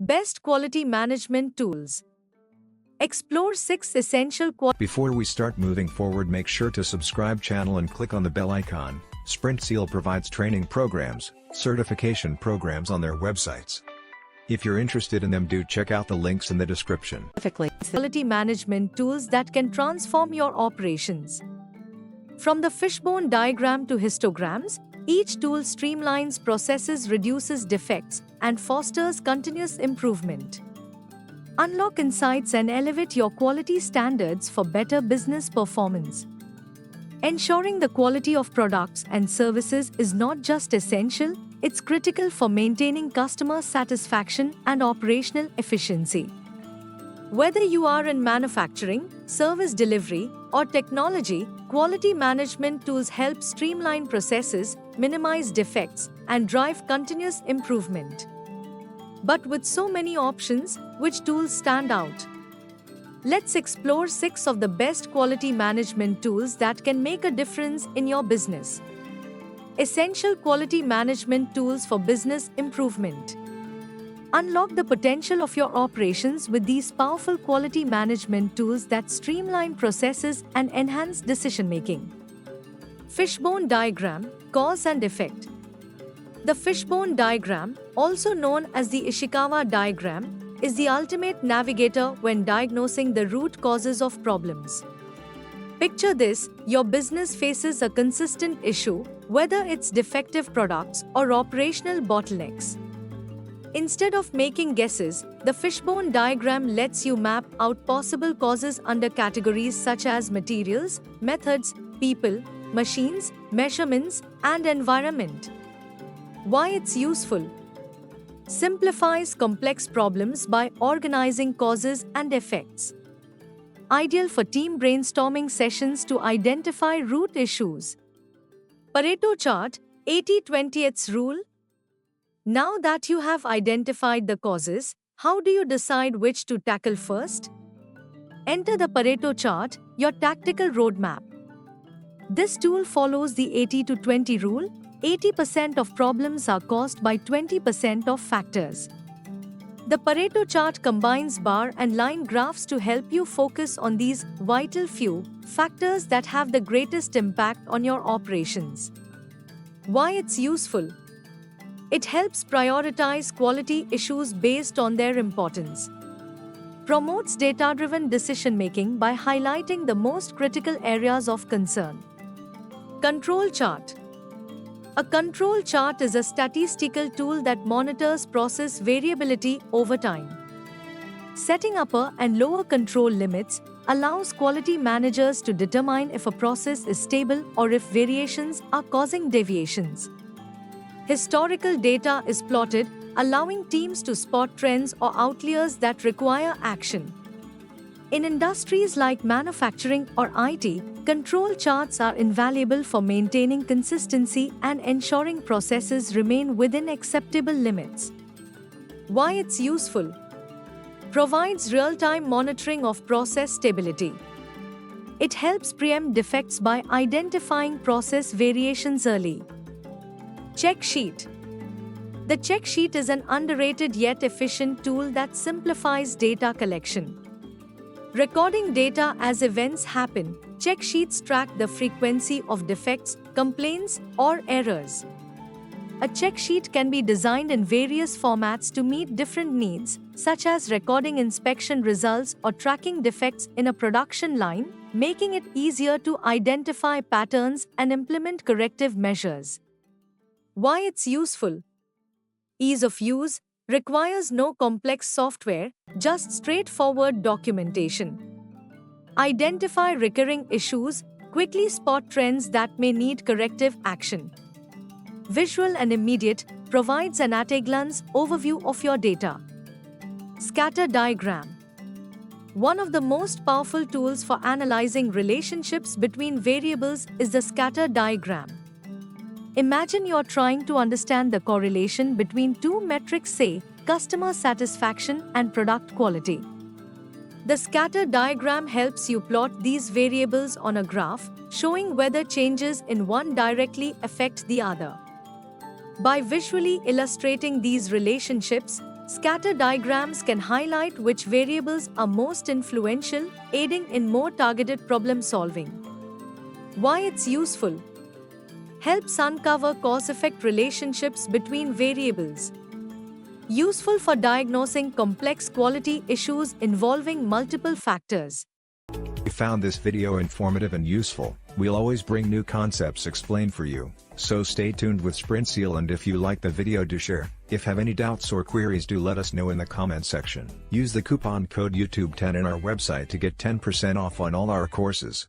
Best quality management tools. Explore 6 essential Before we start moving forward, make sure to subscribe channel and click on the bell icon. SprintSeal provides training programs, certification programs on their websites. If you're interested in them, do check out the links in the description. quality management tools that can transform your operations. From the fishbone diagram to histograms, each tool streamlines processes, reduces defects, and fosters continuous improvement. Unlock insights and elevate your quality standards for better business performance. Ensuring the quality of products and services is not just essential, it's critical for maintaining customer satisfaction and operational efficiency. Whether you are in manufacturing, service delivery, or technology, quality management tools help streamline processes, minimize defects, and drive continuous improvement. But with so many options, which tools stand out? Let's explore 6 of the best quality management tools that can make a difference in your business. Essential quality management tools for business improvement. Unlock the potential of your operations with these powerful quality management tools that streamline processes and enhance decision-making. Fishbone diagram, cause and effect. The fishbone diagram, also known as the Ishikawa diagram, is the ultimate navigator when diagnosing the root causes of problems. Picture this: your business faces a consistent issue, whether it's defective products or operational bottlenecks. Instead of making guesses, the fishbone diagram lets you map out possible causes under categories such as materials, methods, people, machines, measurements, and environment. Why it's useful? Simplifies complex problems by organizing causes and effects. Ideal for team brainstorming sessions to identify root issues. Pareto chart, 80-20 rule. Now that you have identified the causes, how do you decide which to tackle first? Enter the Pareto chart, your tactical roadmap. This tool follows the 80-20 rule. 80% of problems are caused by 20% of factors. The Pareto chart combines bar and line graphs to help you focus on these vital few factors that have the greatest impact on your operations. Why it's useful? It helps prioritize quality issues based on their importance. Promotes data-driven decision-making by highlighting the most critical areas of concern. Control chart. A control chart is a statistical tool that monitors process variability over time. Setting upper and lower control limits allows quality managers to determine if a process is stable or if variations are causing deviations. Historical data is plotted, allowing teams to spot trends or outliers that require action. In industries like manufacturing or IT, control charts are invaluable for maintaining consistency and ensuring processes remain within acceptable limits. Why it's useful? Provides real-time monitoring of process stability. It helps preempt defects by identifying process variations early. Check sheet. The check sheet is an underrated yet efficient tool that simplifies data collection. Recording data as events happen, check sheets track the frequency of defects, complaints, or errors. A check sheet can be designed in various formats to meet different needs, such as recording inspection results or tracking defects in a production line, making it easier to identify patterns and implement corrective measures. Why it's useful? Ease of use. Requires no complex software, just straightforward documentation. Identify recurring issues, quickly spot trends that may need corrective action. Visual and immediate, provides an at-a-glance overview of your data. Scatter diagram. One of the most powerful tools for analyzing relationships between variables is the scatter diagram. Imagine you're trying to understand the correlation between two metrics, say, customer satisfaction and product quality. The scatter diagram helps you plot these variables on a graph, showing whether changes in one directly affect the other. By visually illustrating these relationships, Scatter diagrams can highlight which variables are most influential, aiding in more targeted problem solving. Why it's useful? Helps uncover cause-effect relationships between variables. Useful for diagnosing complex quality issues involving multiple factors. If you found this video informative and useful, we'll always bring new concepts explained for you, so stay tuned with SprintSeal, and if you like the video, do share. If have any doubts or queries, do let us know in the comment section. Use the coupon code YouTube10 in our website to get 10% off on all our courses.